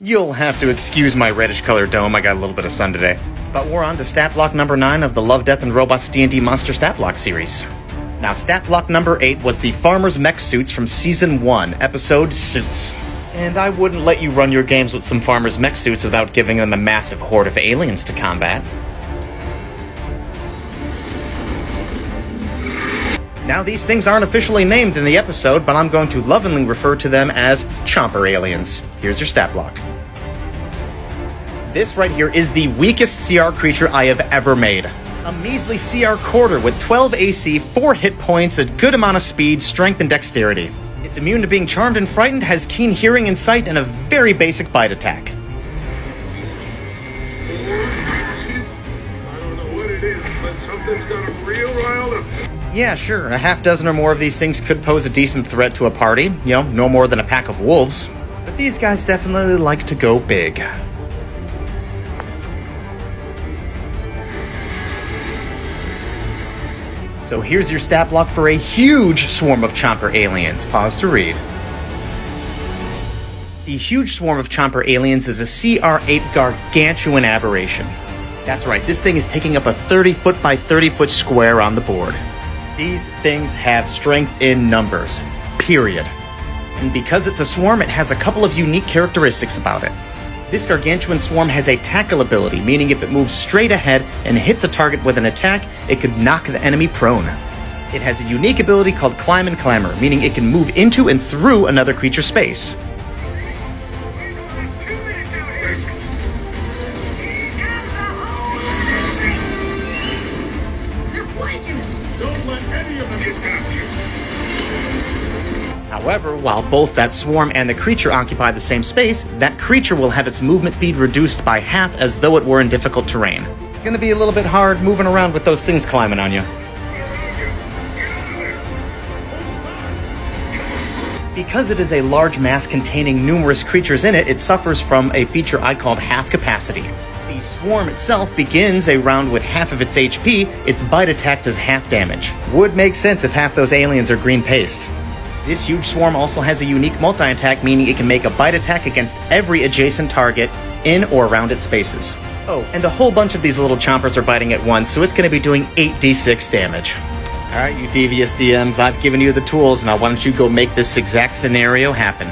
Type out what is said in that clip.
You'll have to excuse my reddish-colored dome, I got a little bit of sun today. But we're on to Statblock number 9 of the Love, Death, and Robots D&D Monster Statblock series. Now, Statblock number 8 was the Farmer's Mech Suits from Season 1, Episode Suits. And I wouldn't let you run your games with some Farmer's Mech Suits without giving them a massive horde of aliens to combat. Now, these things aren't officially named in the episode, but I'm going to lovingly refer to them as Chomper aliens. Here's your stat block. This right here is the weakest CR creature I have ever made. A measly CR quarter with 12 AC, 4 hit points, a good amount of speed, strength, and dexterity. It's immune to being charmed and frightened, has keen hearing and sight, and a very basic bite attack. I don't know what it is, but something's got a real riled up. Yeah, sure, a half dozen or more of these things could pose a decent threat to a party. You know, no more than a pack of wolves. But these guys definitely like to go big. So here's your stat block for a huge swarm of Chomper aliens. Pause to read. The huge swarm of Chomper aliens is a CR8 gargantuan aberration. That's right, this thing is taking up a 30-foot by 30-foot square on the board. These things have strength in numbers, period. And because it's a swarm, it has a couple of unique characteristics about it. This gargantuan swarm has a tackle ability, meaning if it moves straight ahead and hits a target with an attack, it could knock the enemy prone. It has a unique ability called Climb and Clamber, meaning it can move into and through another creature's space. Don't let any of them get past you. However, while both that swarm and the creature occupy the same space, that creature will have its movement speed reduced by half as though it were in difficult terrain. It's gonna be a little bit hard moving around with those things climbing on you. Because it is a large mass containing numerous creatures in it, it suffers from a feature I called half capacity. The swarm itself begins a round with half of its HP, its bite attack does half damage. Would make sense if half those aliens are green paste. This huge swarm also has a unique multi-attack, meaning it can make a bite attack against every adjacent target in or around its spaces. Oh, and a whole bunch of these little chompers are biting at once, so it's going to be doing 8d6 damage. Alright, you devious DMs, I've given you the tools, now why don't you go make this exact scenario happen.